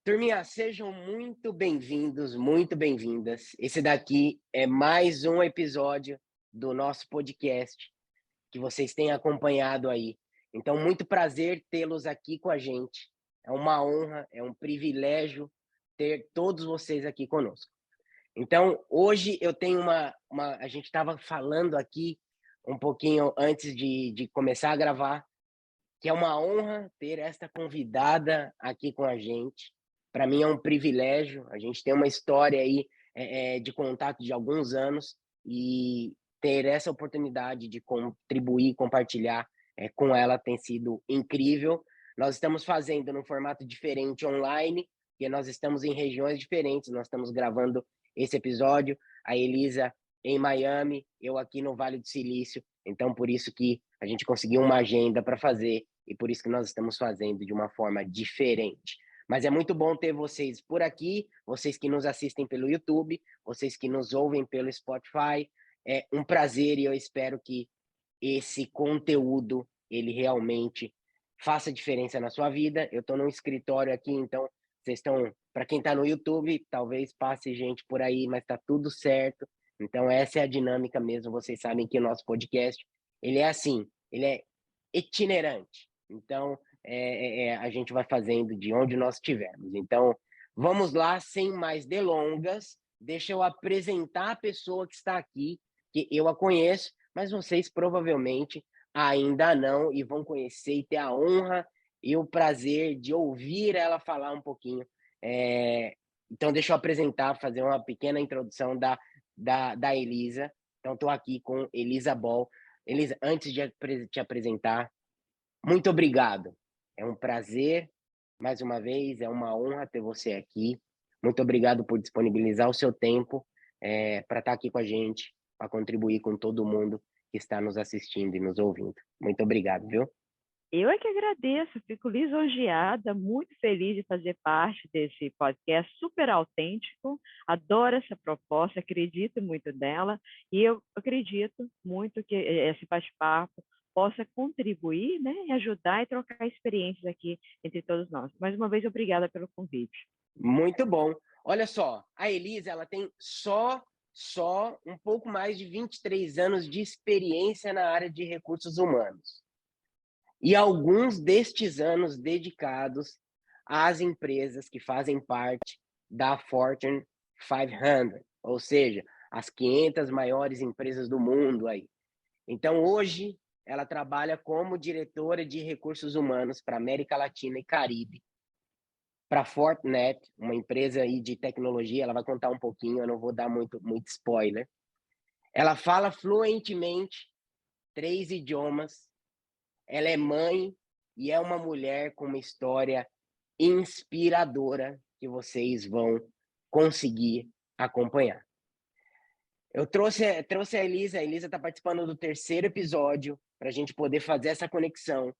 Turminha, sejam muito bem-vindos, muito bem-vindas. Esse daqui é mais um episódio do nosso podcast que vocês têm acompanhado aí. Então, muito prazer tê-los aqui com a gente. É uma honra, é um privilégio ter todos vocês aqui conosco. Então, hoje eu tenho a gente estava falando aqui um pouquinho antes de começar a gravar, que é uma honra ter esta convidada aqui com a gente. Para mim é um privilégio, a gente tem uma história aí de contato de alguns anos e ter essa oportunidade de contribuir, compartilhar com ela tem sido incrível. Nós estamos fazendo num formato diferente online, porque nós estamos em regiões diferentes, nós estamos gravando esse episódio, a Elisa em Miami, eu aqui no Vale do Silício, então por isso que a gente conseguiu uma agenda para fazer e por isso que nós estamos fazendo de uma forma diferente. Mas é muito bom ter vocês por aqui, vocês que nos assistem pelo YouTube, vocês que nos ouvem pelo Spotify. É um prazer e eu espero que esse conteúdo ele realmente faça diferença na sua vida. Eu estou num escritório aqui, então vocês estão, para quem está no YouTube, talvez passe gente por aí, mas está tudo certo. Então essa é a dinâmica mesmo. Vocês sabem que o nosso podcast ele é assim, ele é itinerante. Então a gente vai fazendo de onde nós estivermos. Então vamos lá, sem mais delongas. Deixa eu apresentar a pessoa que está aqui, que eu a conheço, mas vocês provavelmente ainda não e vão conhecer e ter a honra e o prazer de ouvir ela falar um pouquinho. É, então, deixa eu apresentar, fazer uma pequena introdução da Elisa. Então, estou aqui com Elisa Ball. Elisa, antes de te apresentar, muito obrigado. É um prazer, mais uma vez, é uma honra ter você aqui. Muito obrigado por disponibilizar o seu tempo para estar aqui com a gente, para contribuir com todo mundo que está nos assistindo e nos ouvindo. Muito obrigado, viu? Eu é que agradeço, fico lisonjeada, muito feliz de fazer parte desse podcast super autêntico. Adoro essa proposta, acredito muito nela e eu acredito muito que esse bate-papo possa contribuir, né, e ajudar e trocar experiências aqui entre todos nós. Mais uma vez, obrigada pelo convite. Muito bom. Olha só, a Elisa, ela tem só um pouco mais de 23 anos de experiência na área de recursos humanos. E alguns destes anos dedicados às empresas que fazem parte da Fortune 500, ou seja, as 500 maiores empresas do mundo aí. Então, hoje, ela trabalha como diretora de recursos humanos para América Latina e Caribe, para a Fortinet, uma empresa aí de tecnologia. Ela vai contar um pouquinho, eu não vou dar muito spoiler. Ela fala fluentemente 3 idiomas, ela é mãe e é uma mulher com uma história inspiradora que vocês vão conseguir acompanhar. Eu trouxe a Elisa está participando do terceiro episódio para a gente poder fazer essa conexão.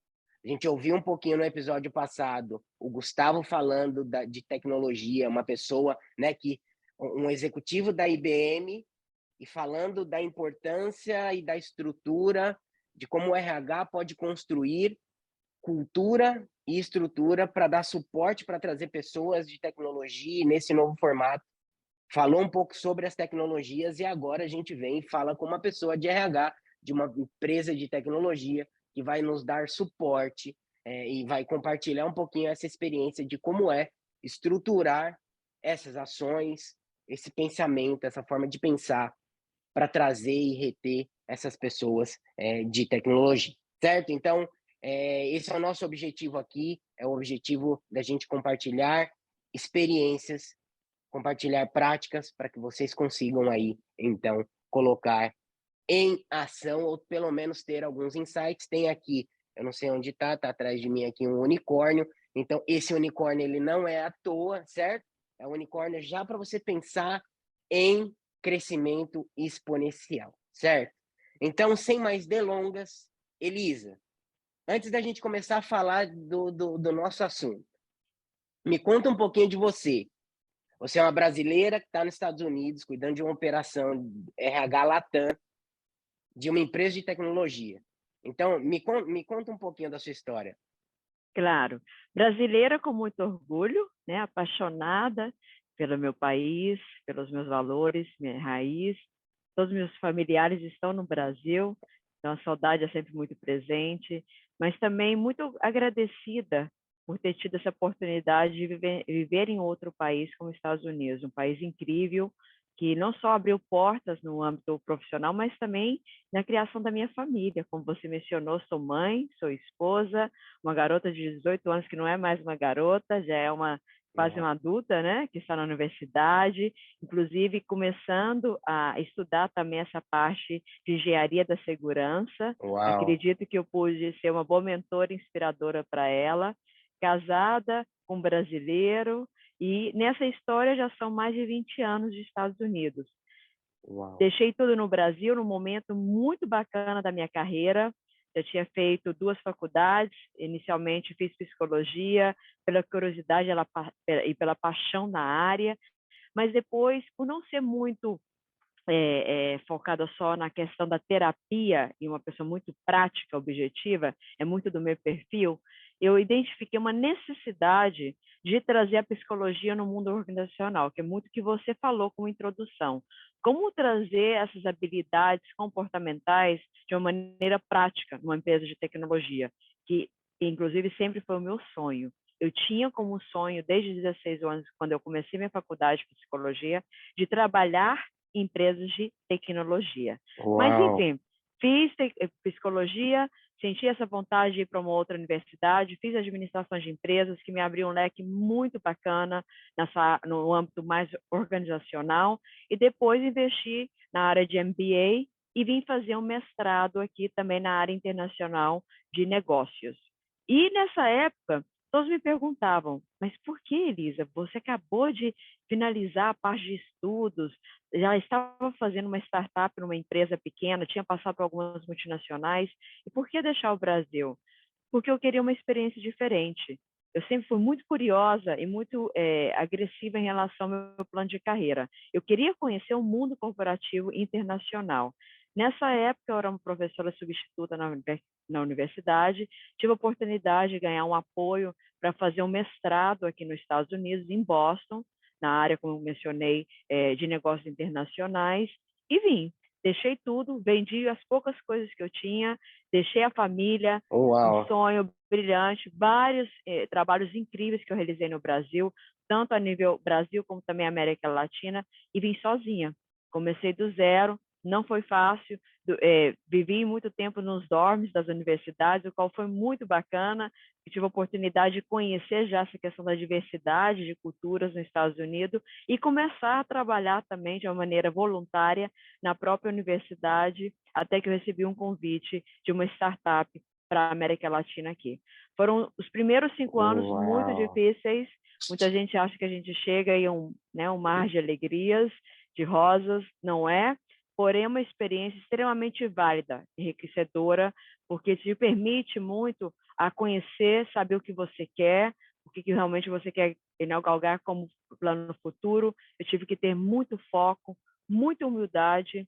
A gente ouviu um pouquinho no episódio passado o Gustavo falando de tecnologia, uma pessoa, né, um executivo da IBM e falando da importância e da estrutura de como o RH pode construir cultura e estrutura para dar suporte para trazer pessoas de tecnologia nesse novo formato. Falou um pouco sobre as tecnologias e agora a gente vem e fala com uma pessoa de RH de uma empresa de tecnologia que vai nos dar suporte e vai compartilhar um pouquinho essa experiência de como é estruturar essas ações, esse pensamento, essa forma de pensar para trazer e reter essas pessoas de tecnologia, certo? Então, esse é o nosso objetivo aqui, é o objetivo da gente compartilhar experiências, compartilhar práticas para que vocês consigam aí, então, colocar em ação ou pelo menos ter alguns insights. Tem aqui, eu não sei onde tá atrás de mim aqui um unicórnio. Então, esse unicórnio ele não é à toa, certo? É um unicórnio já para você pensar em crescimento exponencial, certo? Então, sem mais delongas, Elisa, antes da gente começar a falar do nosso assunto, me conta um pouquinho de você. Você é uma brasileira que está nos Estados Unidos, cuidando de uma operação RH Latam, de uma empresa de tecnologia. Então, me conta um pouquinho da sua história. Claro, brasileira com muito orgulho, né? Apaixonada pelo meu país, pelos meus valores, minha raiz. Todos os meus familiares estão no Brasil, então a saudade é sempre muito presente, mas também muito agradecida por ter tido essa oportunidade de viver em outro país como os Estados Unidos, um país incrível que não só abriu portas no âmbito profissional, mas também na criação da minha família. Como você mencionou, sou mãe, sou esposa, uma garota de 18 anos que não é mais uma garota, já é uma quase uma adulta, né, que está na universidade, inclusive começando a estudar também essa parte de engenharia da segurança. Uau, Acredito que eu pude ser uma boa mentora inspiradora para ela, casada com um brasileiro, e nessa história já são mais de 20 anos de Estados Unidos. uau. Deixei tudo no Brasil, num momento muito bacana da minha carreira. Eu tinha feito 2 faculdades. Inicialmente fiz psicologia, pela curiosidade e pela paixão na área. Mas depois, por não ser muito focada só na questão da terapia e uma pessoa muito prática, objetiva, é muito do meu perfil, eu identifiquei uma necessidade de trazer a psicologia no mundo organizacional, que é muito o que você falou como introdução. Como trazer essas habilidades comportamentais de uma maneira prática numa empresa de tecnologia, que inclusive sempre foi o meu sonho. Eu tinha como sonho, desde 16 anos, quando eu comecei minha faculdade de psicologia, de trabalhar em empresas de tecnologia. Mas, Uau, enfim, fiz psicologia, senti essa vontade de ir para uma outra universidade, fiz administração de empresas, que me abriu um leque muito bacana no âmbito mais organizacional, e depois investi na área de MBA e vim fazer um mestrado aqui também na área internacional de negócios. E nessa época, todos me perguntavam, mas por que, Elisa? Você acabou de finalizar a parte de estudos, já estava fazendo uma startup numa empresa pequena, tinha passado por algumas multinacionais, e por que deixar o Brasil? Porque eu queria uma experiência diferente. Eu sempre fui muito curiosa e muito agressiva em relação ao meu plano de carreira. Eu queria conhecer o mundo corporativo internacional. Nessa época, eu era uma professora substituta na universidade, tive a oportunidade de ganhar um apoio para fazer um mestrado aqui nos Estados Unidos, em Boston, na área, como eu mencionei, de negócios internacionais, e vim. Deixei tudo, vendi as poucas coisas que eu tinha, deixei a família, um uau. sonho brilhante, vários trabalhos incríveis que eu realizei no Brasil, tanto a nível Brasil como também América Latina, e vim sozinha. Comecei do zero, não foi fácil, vivi muito tempo nos dorms das universidades, o qual foi muito bacana, e tive a oportunidade de conhecer já essa questão da diversidade de culturas nos Estados Unidos e começar a trabalhar também de uma maneira voluntária na própria universidade, até que eu recebi um convite de uma startup para a América Latina aqui. Foram os primeiros 5 anos muito Uau. difíceis. Muita gente acha que a gente chega em um mar de alegrias, de rosas, não é? Porém, é uma experiência extremamente válida, enriquecedora, porque te permite muito a conhecer, saber o que você quer, o que realmente você quer galgar como plano no futuro. Eu tive que ter muito foco, muita humildade,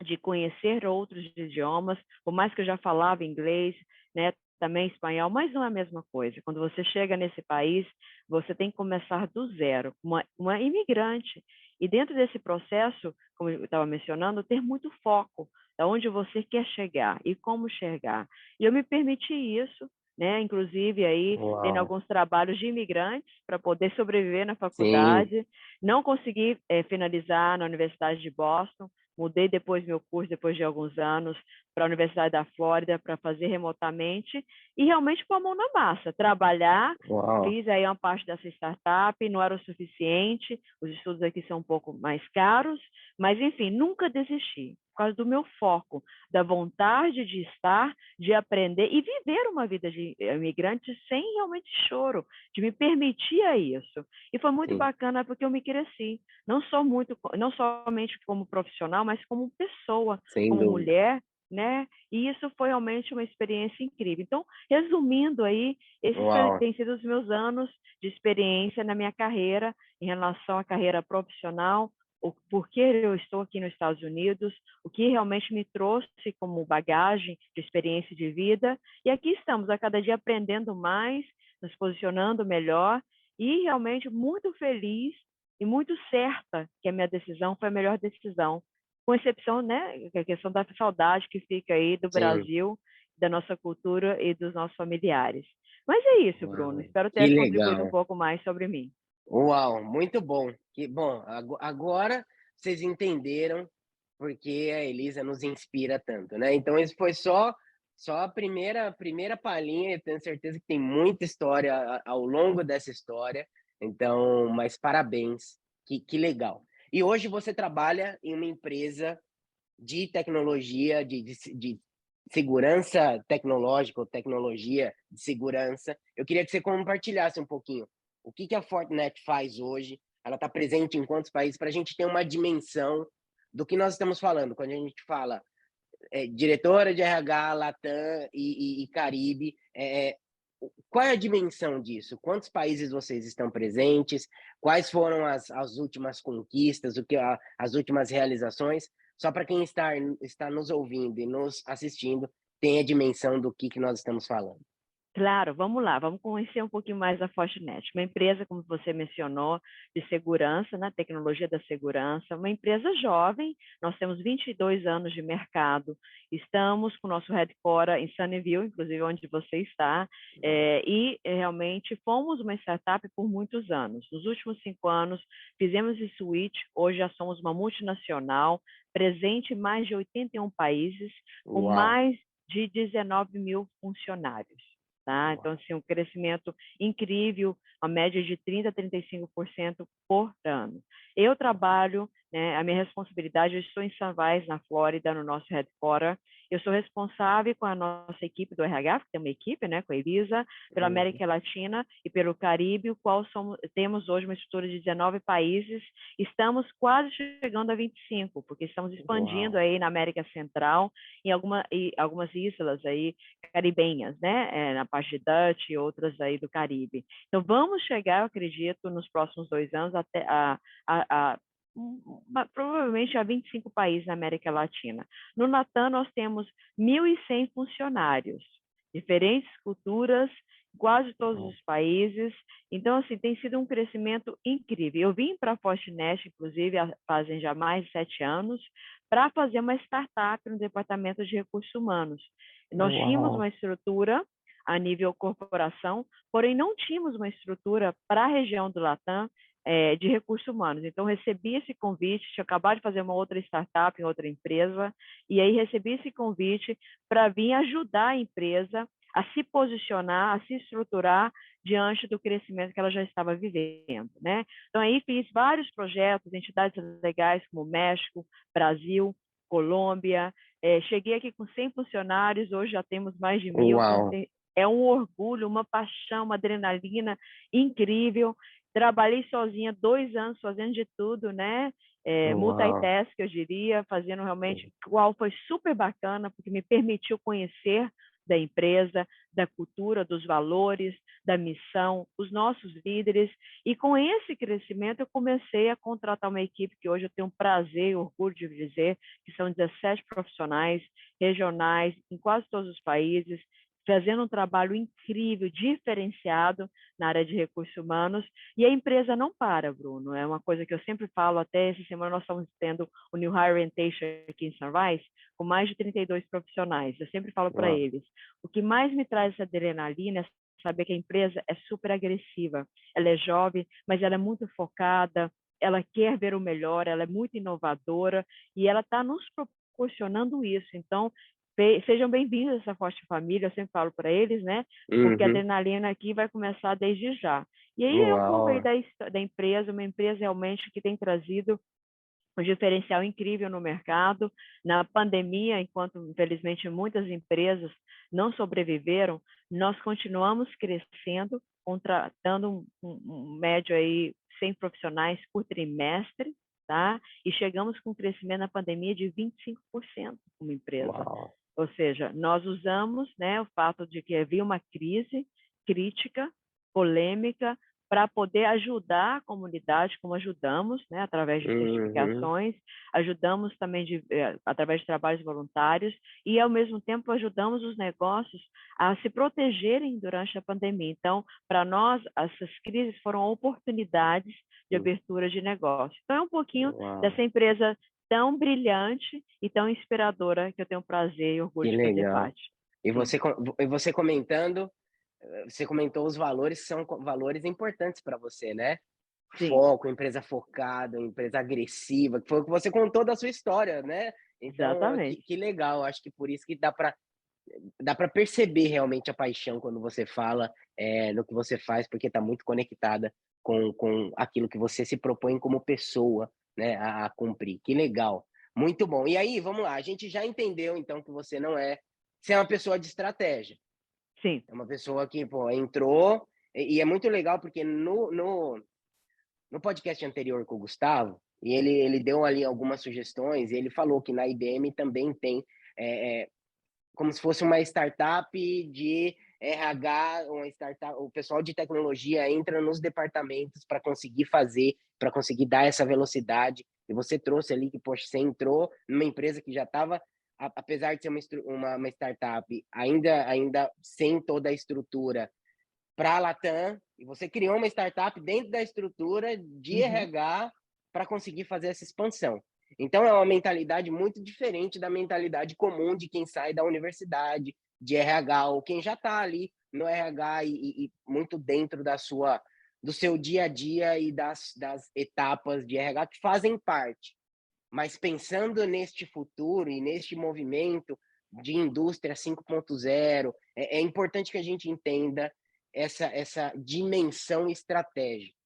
de conhecer outros idiomas, por mais que eu já falava inglês, né, também espanhol, mas não é a mesma coisa. Quando você chega nesse país, você tem que começar do zero, uma imigrante. E dentro desse processo, como eu estava mencionando, ter muito foco de onde você quer chegar e como chegar. E eu me permiti isso, né? Inclusive aí tendo Uau. alguns trabalhos de imigrantes para poder sobreviver na Sim, faculdade. Não consegui finalizar na Universidade de Boston, mudei depois meu curso, depois de alguns anos, para a Universidade da Flórida para fazer remotamente e realmente com a mão na massa, trabalhar. uau. Fiz aí uma parte dessa startup, não era o suficiente, os estudos aqui são um pouco mais caros, mas enfim, nunca desisti, por causa do meu foco, da vontade de estar, de aprender e viver uma vida de imigrante sem realmente choro, de me permitir a isso. E foi muito Sim, bacana porque eu me cresci, não somente como profissional, mas como pessoa, sem como dúvida. mulher, né? E isso foi realmente uma experiência incrível. Então, resumindo aí, esses Uau. têm sido os meus anos de experiência na minha carreira, em relação à carreira profissional, por que eu estou aqui nos Estados Unidos, o que realmente me trouxe como bagagem de experiência de vida. E aqui estamos, a cada dia aprendendo mais, nos posicionando melhor e realmente muito feliz e muito certa que a minha decisão foi a melhor decisão, com exceção, né, a questão da saudade que fica aí do Sim. Brasil, da nossa cultura e dos nossos familiares. Mas é isso, Bruno. Uau, Espero que ter contribuído um legal. pouco mais sobre mim. Uau, muito bom. Que bom, agora vocês entenderam porque a Elisa nos inspira tanto, né. Então isso foi só a primeira palhinha, eu tenho certeza que tem muita história ao longo dessa história, então mas parabéns, que legal. E hoje você trabalha em uma empresa de tecnologia, de segurança tecnológica ou tecnologia de segurança. Eu queria que você compartilhasse um pouquinho o que a Fortinet faz hoje. Ela está presente em quantos países para a gente ter uma dimensão do que nós estamos falando quando a gente fala diretora de RH, Latam e Caribe. Qual é a dimensão disso? Quantos países vocês estão presentes? Quais foram as últimas conquistas? As últimas realizações? Só para quem está nos ouvindo e nos assistindo, tem a dimensão do que nós estamos falando. Claro, vamos lá, vamos conhecer um pouquinho mais a Fortinet. Uma empresa, como você mencionou, de segurança, né, tecnologia da segurança, uma empresa jovem, nós temos 22 anos de mercado, estamos com o nosso headquarter em Sunnyvale, inclusive onde você está, e realmente fomos uma startup por muitos anos. Nos últimos 5 anos, fizemos esse switch, hoje já somos uma multinacional, presente em mais de 81 países, com Uau, mais de 19 mil funcionários. Tá? Então, uau, assim, um crescimento incrível, a média de 30% a 35% por ano. Eu trabalho, né, a minha responsabilidade, eu estou em Sunrise, na Flórida, no nosso headquarter. Eu sou responsável com a nossa equipe do RH, que tem uma equipe, né, com a Elisa, pela uhum, América Latina e pelo Caribe, o qual temos hoje uma estrutura de 19 países. Estamos quase chegando a 25, porque estamos expandindo uau, aí na América Central, em algumas islas aí caribenhas, né? Na parte de Dutch e outras aí do Caribe. Então, vamos chegar, eu acredito, nos próximos 2 anos até provavelmente a 25 países na América Latina. No Latam, nós temos 1.100 funcionários, diferentes culturas, quase todos uau, os países. Então, assim, tem sido um crescimento incrível. Eu vim para a Fortinet, inclusive, fazem já mais de 7 anos, para fazer uma startup no departamento de recursos humanos. Nós tínhamos uau, uma estrutura a nível corporação, porém não tínhamos uma estrutura para a região do Latam de recursos humanos. Então, recebi esse convite, tinha acabado de fazer uma outra startup em outra empresa, e aí recebi esse convite para vir ajudar a empresa a se posicionar, a se estruturar diante do crescimento que ela já estava vivendo, né? Então, aí fiz vários projetos, entidades legais como México, Brasil, Colômbia, cheguei aqui com 100 funcionários, hoje já temos mais de 1.000, então uau, assim, é um orgulho, uma paixão, uma adrenalina incrível. Trabalhei sozinha 2 anos fazendo de tudo, né? uau. Multitask, eu diria, fazendo realmente, qual foi super bacana, porque me permitiu conhecer da empresa, da cultura, dos valores, da missão, os nossos líderes. E com esse crescimento, eu comecei a contratar uma equipe que hoje eu tenho prazer e orgulho de dizer que são 17 profissionais regionais em quase todos os países, fazendo um trabalho incrível, diferenciado na área de recursos humanos. E a empresa não para, Bruno. É uma coisa que eu sempre falo, até essa semana nós estamos tendo o New Hire Orientation aqui em Sunrise, com mais de 32 profissionais. Eu sempre falo para Uau, eles, o que mais me traz essa adrenalina é saber que a empresa é super agressiva. Ela é jovem, mas ela é muito focada, ela quer ver o melhor, ela é muito inovadora e ela está nos proporcionando isso. Então, sejam bem-vindos a essa Forte Família, eu sempre falo para eles, né? Porque a uhum, adrenalina aqui vai começar desde já. E aí é um pouco aí uau, da empresa, uma empresa realmente que tem trazido um diferencial incrível no mercado. Na pandemia, enquanto infelizmente muitas empresas não sobreviveram, nós continuamos crescendo, contratando um médio aí 100 profissionais por trimestre, tá? E chegamos com um crescimento na pandemia de 25% como empresa. uau, Ou seja, nós usamos, né, o fato de que havia uma crise crítica, polêmica, para poder ajudar a comunidade, como ajudamos, né, através de Uhum. certificações, ajudamos também através de trabalhos voluntários e, ao mesmo tempo, ajudamos os negócios a se protegerem durante a pandemia. Então, para nós, essas crises foram oportunidades de abertura de negócio. Então, é um pouquinho Uau, dessa empresa tão brilhante e tão inspiradora que eu tenho prazer e orgulho que de fazer legal. parte. E Sim, você comentando, você comentou os valores que são valores importantes para você, né? sim, Foco, empresa focada, empresa agressiva, que foi o que você contou da sua história, né? Então, exatamente. que legal, acho que por isso que dá para perceber realmente a paixão quando você fala, no que você faz, porque está muito conectada com aquilo que você se propõe como pessoa, né, a cumprir. Que legal, muito bom. E aí, vamos lá, a gente já entendeu então que você é uma pessoa de estratégia, Sim. é uma pessoa que, pô, entrou e é muito legal porque no podcast anterior com o Gustavo, e ele deu ali algumas sugestões, e ele falou que na IBM também tem, eh, como se fosse uma startup de RH, uma startup, o pessoal de tecnologia entra nos departamentos para conseguir fazer, para conseguir dar essa velocidade. E você trouxe ali que, poxa, você entrou numa empresa que já estava, apesar de ser uma startup, ainda sem toda a estrutura para a Latam, e você criou uma startup dentro da estrutura de Uhum. RH para conseguir fazer essa expansão. Então, é uma mentalidade muito diferente da mentalidade comum de quem sai da universidade, de RH, ou quem já está ali no RH e muito dentro do seu dia a dia e das etapas de RH que fazem parte. Mas pensando neste futuro e neste movimento de indústria 5.0, é importante que a gente entenda essa dimensão estratégica.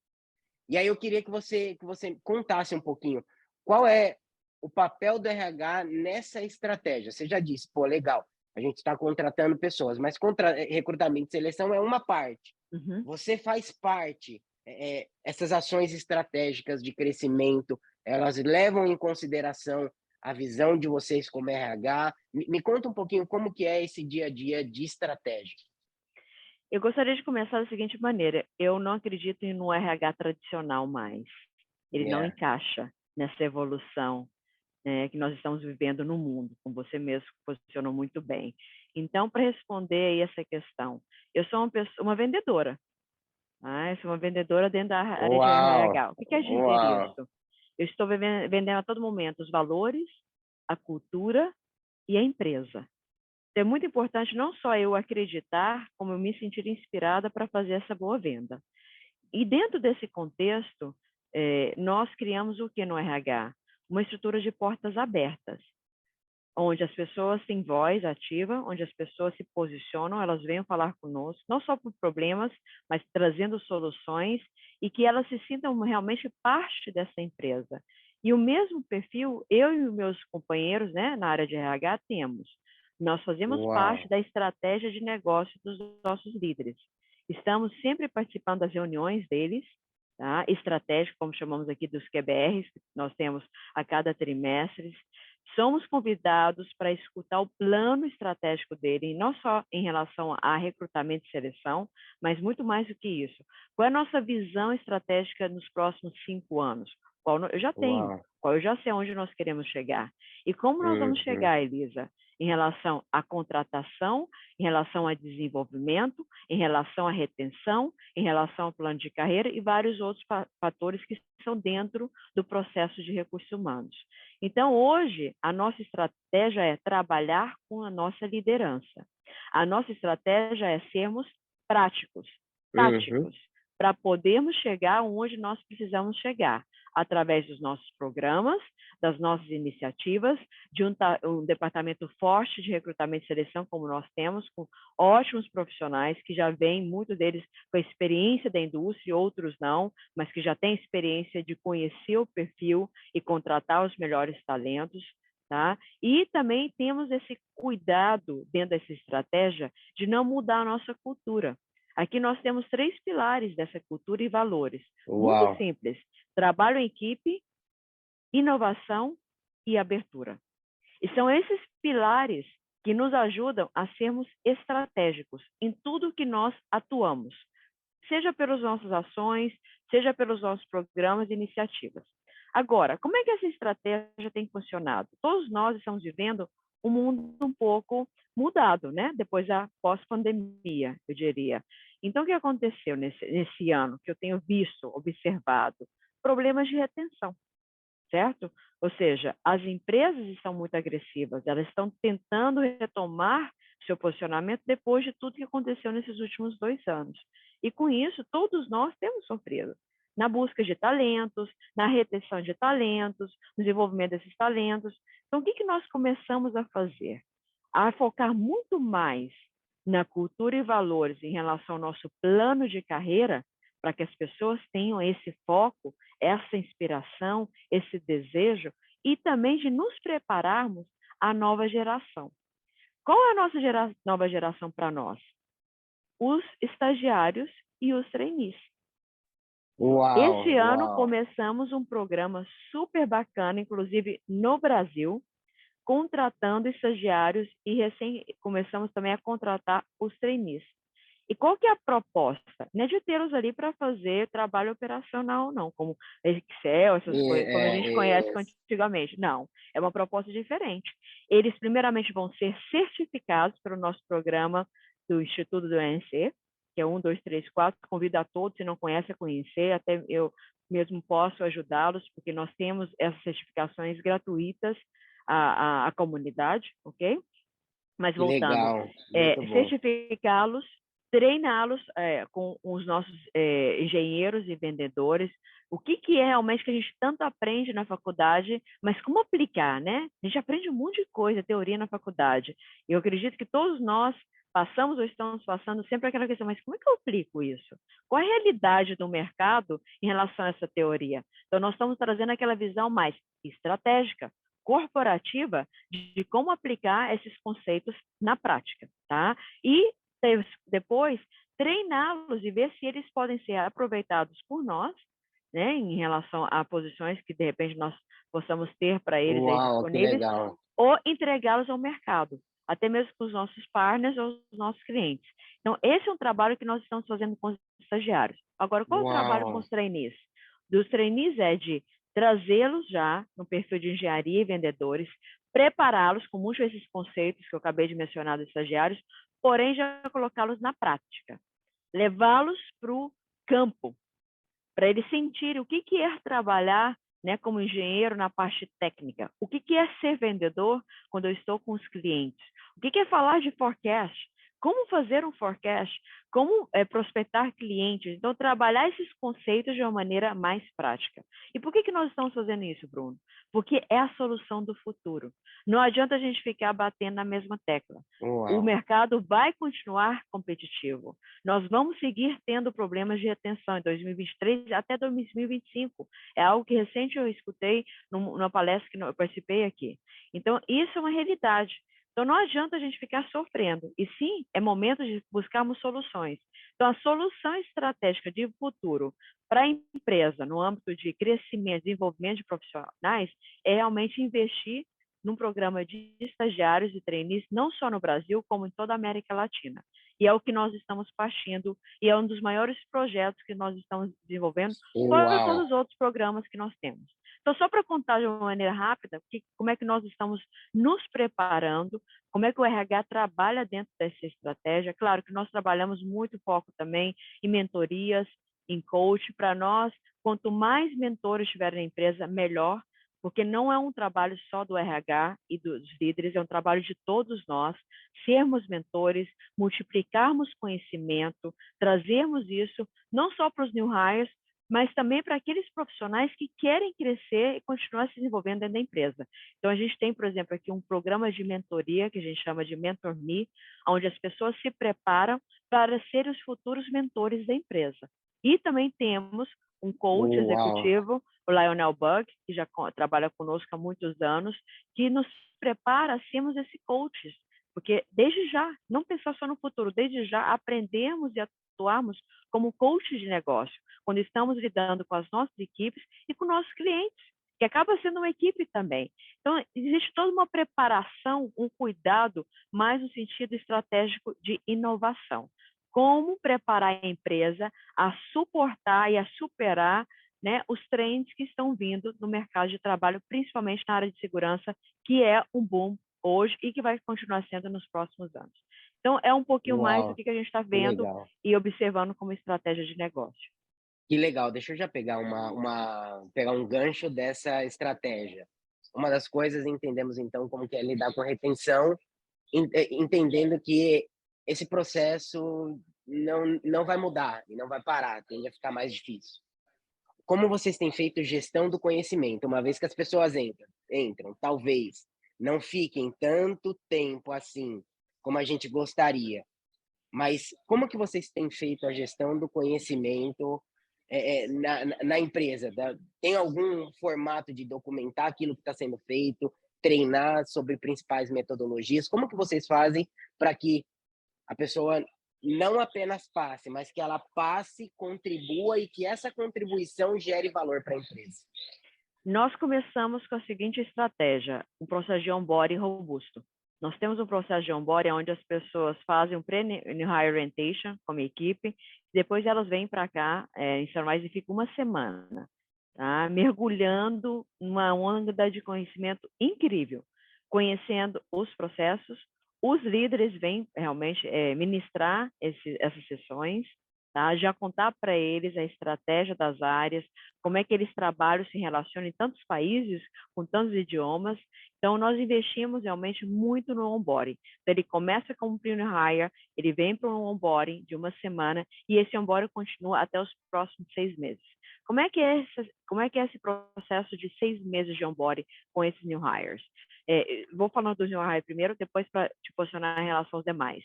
E aí eu queria que você contasse um pouquinho qual é o papel do RH nessa estratégia. Você já disse, pô, legal, a gente está contratando pessoas, mas recrutamento e seleção é uma parte. Uhum. Você faz parte, essas ações estratégicas de crescimento, elas levam em consideração a visão de vocês como RH. Me conta um pouquinho como que é esse dia a dia de estratégia. Eu gostaria de começar da seguinte maneira: eu não acredito no RH tradicional mais. Ele não Yeah. encaixa nessa evolução, né, que nós estamos vivendo no mundo, como você mesmo posicionou muito bem. Então, para responder aí essa questão, eu sou uma vendedora. Ah, eu sou uma vendedora dentro da área de Uau! RH. O que quer dizer Uau! isso? Eu estou vendendo a todo momento os valores, a cultura e a empresa. Então, é muito importante não só eu acreditar, como eu me sentir inspirada para fazer essa boa venda. E dentro desse contexto, nós criamos o que no RH? Uma estrutura de portas abertas, onde as pessoas têm voz ativa, onde as pessoas se posicionam, elas venham falar conosco, não só por problemas, mas trazendo soluções e que elas se sintam realmente parte dessa empresa. E o mesmo perfil, eu e os meus companheiros, né, na área de RH, temos. Nós fazemos Uau! parte da estratégia de negócio dos nossos líderes. Estamos sempre participando das reuniões deles, tá? Estratégico, como chamamos aqui dos QBRs, que nós temos a cada trimestre. Somos convidados para escutar o plano estratégico dele, não só em relação a recrutamento e seleção, mas muito mais do que isso. Qual é a nossa visão estratégica nos próximos 5 anos? Eu já tenho, Uau! qual eu já sei aonde nós queremos chegar. E como nós vamos Uhum. chegar, Elisa? Em relação à contratação, em relação a desenvolvimento, em relação à retenção, em relação ao plano de carreira e vários outros fatores que são dentro do processo de recursos humanos. Então, hoje, a nossa estratégia é trabalhar com a nossa liderança. A nossa estratégia é sermos práticos, Uhum. táticos, para podermos chegar onde nós precisamos chegar, através dos nossos programas, das nossas iniciativas, de um departamento forte de recrutamento e seleção, como nós temos, com ótimos profissionais que já vêm, muitos deles com a experiência da indústria, outros não, mas que já têm experiência de conhecer o perfil e contratar os melhores talentos, tá? E também temos esse cuidado dentro dessa estratégia de não mudar a nossa cultura. Aqui nós temos 3 pilares dessa cultura e valores. Muito Uau! simples: trabalho em equipe, inovação e abertura. E são esses pilares que nos ajudam a sermos estratégicos em tudo que nós atuamos. seja pelas nossas ações, seja pelos nossos programas e iniciativas. Agora, como é que essa estratégia tem funcionado? Todos nós estamos vivendo um mundo um pouco mudado, né? Depois da pós-pandemia, eu diria. Então, o que aconteceu nesse ano que eu tenho visto, observado? Problemas de retenção, certo? Ou seja, as empresas estão muito agressivas, elas estão tentando retomar seu posicionamento depois de tudo que aconteceu nesses últimos 2 anos. E com isso, todos nós temos sofrido na busca de talentos, na retenção de talentos, no desenvolvimento desses talentos. Então, o que nós começamos a fazer? A focar muito mais na cultura e valores em relação ao nosso plano de carreira, para que as pessoas tenham esse foco, essa inspiração, esse desejo, e também de nos prepararmos à nova geração. Qual é a nossa nova geração para nós? Os estagiários e os trainees. Esse ano começamos um programa super bacana, inclusive no Brasil, contratando estagiários e começamos também a contratar os trainees. E qual que é a proposta? Não é de tê-los ali para fazer trabalho operacional, não, como Excel, essas coisas, como a gente conhece antigamente. Não, é uma proposta diferente. Eles, primeiramente, vão ser certificados pelo nosso programa do Instituto do ANC, que é 1, 2, 3, 4. Convido a todos, se não conhece, a conhecer. Até eu mesmo posso ajudá-los, porque nós temos essas certificações gratuitas à comunidade, ok? Mas voltando, certificá-los, treiná-los com os nossos engenheiros e vendedores, o que é realmente que a gente tanto aprende na faculdade, mas como aplicar, né? A gente aprende um monte de coisa, teoria na faculdade. Eu acredito que todos nós passamos ou estamos passando sempre aquela questão, mas como é que eu aplico isso? Qual é a realidade do mercado em relação a essa teoria? Então, nós estamos trazendo aquela visão mais estratégica, corporativa, de como aplicar esses conceitos na prática, tá? E depois treiná-los e ver se eles podem ser aproveitados por nós, né, em relação a posições que de repente nós possamos ter para eles aí disponíveis, ou entregá-los ao mercado, até mesmo com os nossos partners ou os nossos clientes. Então, esse é um trabalho que nós estamos fazendo com os estagiários. Agora, qual é o trabalho com os trainees? Dos trainees é de trazê-los já no perfil de engenharia e vendedores, prepará-los com muitos desses conceitos que eu acabei de mencionar dos estagiários, porém já colocá-los na prática, levá-los para o campo, para eles sentirem o que é trabalhar, né, como engenheiro na parte técnica, o que é ser vendedor quando eu estou com os clientes, o que é falar de forecast, como fazer um forecast, como prospectar clientes. Então, trabalhar esses conceitos de uma maneira mais prática. E por que nós estamos fazendo isso, Bruno? Porque é a solução do futuro. Não adianta a gente ficar batendo na mesma tecla. O mercado vai continuar competitivo. Nós vamos seguir tendo problemas de retenção em 2023 até 2025. É algo que recente eu escutei numa palestra que eu participei aqui. Então, isso é uma realidade. Então, não adianta a gente ficar sofrendo, e sim, é momento de buscarmos soluções. Então, a solução estratégica de futuro para a empresa, no âmbito de crescimento, desenvolvimento de profissionais, é realmente investir num programa de estagiários e trainees, não só no Brasil, como em toda a América Latina. E é o que nós estamos partindo, e é um dos maiores projetos que nós estamos desenvolvendo, fora todos os outros programas que nós temos. Então, só para contar de uma maneira rápida, como é que nós estamos nos preparando, como é que o RH trabalha dentro dessa estratégia. Claro que nós trabalhamos muito foco também em mentorias, em coach. Para nós, quanto mais mentores tiverem na empresa, melhor, porque não é um trabalho só do RH e dos líderes, é um trabalho de todos nós, sermos mentores, multiplicarmos conhecimento, trazermos isso não só para os new hires, mas também para aqueles profissionais que querem crescer e continuar se desenvolvendo dentro da empresa. Então, a gente tem, por exemplo, aqui um programa de mentoria, que a gente chama de Mentor Me, onde as pessoas se preparam para serem os futuros mentores da empresa. E também temos um coach executivo, o Lionel Bug, que já trabalha conosco há muitos anos, que nos prepara a sermos esse coaches, porque desde já, não pensar só no futuro, desde já aprendemos e atuarmos como coaches de negócio, quando estamos lidando com as nossas equipes e com nossos clientes, que acaba sendo uma equipe também. Então, existe toda uma preparação, um cuidado, mais no sentido estratégico de inovação. como preparar a empresa a suportar e a superar, né, os trends que estão vindo no mercado de trabalho, principalmente na área de segurança, que é um boom hoje e que vai continuar sendo nos próximos anos. Então, é um pouquinho mais do Uau, que a gente está que vendo legal. e observando como estratégia de negócio. Que legal, deixa eu já pegar pegar um gancho dessa estratégia. Uma das coisas entendemos então como que é lidar com retenção, entendendo que esse processo não vai mudar e não vai parar, tende a ficar mais difícil. Como vocês têm feito gestão do conhecimento, uma vez que as pessoas entram, talvez não fiquem tanto tempo assim como a gente gostaria, mas como que vocês têm feito a gestão do conhecimento, na empresa? Tem algum formato de documentar aquilo que está sendo feito, treinar sobre principais metodologias? Como que vocês fazem para que a pessoa não apenas passe, mas que ela passe, contribua e que essa contribuição gere valor para a empresa? Nós começamos com a seguinte estratégia, um processo de onboarding robusto. Nós temos um processo de onboarding onde as pessoas fazem um pre-new hire orientation como equipe, depois elas vêm para cá em São Luís e ficam uma semana, tá? Mergulhando numa onda de conhecimento incrível, conhecendo os processos. Os líderes vêm realmente ministrar essas sessões, tá? Já contar para eles a estratégia das áreas, como é que eles trabalham, se relacionam em tantos países, com tantos idiomas. Então, nós investimos realmente muito no onboarding. Então, ele começa como um Premium Hire, ele vem para um onboarding de uma semana e esse onboarding continua até os próximos 6 meses. Como é que é esse processo de 6 meses de onboarding com esses new hires? Vou falando do new hire primeiro, depois para te posicionar em relação aos demais.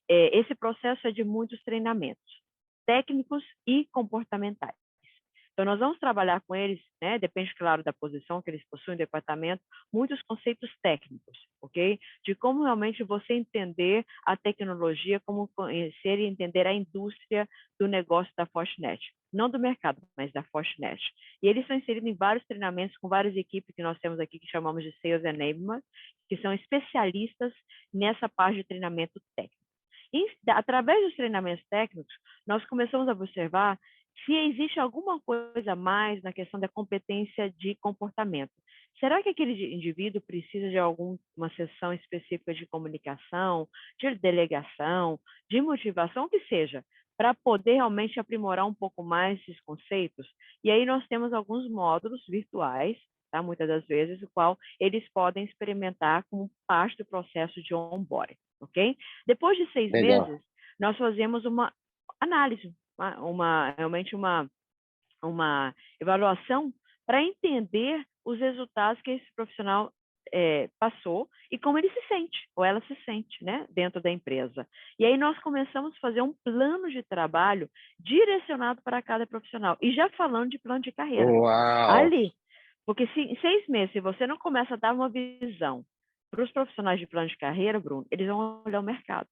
Esse processo é de muitos treinamentos técnicos e comportamentais. Então, nós vamos trabalhar com eles, né, depende, claro, da posição que eles possuem no departamento, muitos conceitos técnicos, ok? De como realmente você entender a tecnologia, como conhecer e entender a indústria do negócio da Fortinet. Não do mercado, mas da Fortinet. E eles são inseridos em vários treinamentos com várias equipes que nós temos aqui, que chamamos de Sales Enablement, que são especialistas nessa parte de treinamento técnico. E, através dos treinamentos técnicos, nós começamos a observar se existe alguma coisa a mais na questão da competência de comportamento. Será que aquele indivíduo precisa de alguma sessão específica de comunicação, de delegação, de motivação, o que seja, para poder realmente aprimorar um pouco mais esses conceitos? E aí nós temos alguns módulos virtuais, tá? Muitas das vezes, o qual eles podem experimentar como parte do processo de onboarding, ok? Depois de 6 Legal. meses, nós fazemos uma análise, realmente uma avaliação para entender os resultados que esse profissional passou e como ele se sente, ou ela se sente, né, dentro da empresa. E aí nós começamos a fazer um plano de trabalho direcionado para cada profissional. E já falando de plano de carreira. Uau! Ali, porque se em 6 meses, se você não começa a dar uma visão para os profissionais de plano de carreira, Bruno, eles vão olhar o mercado,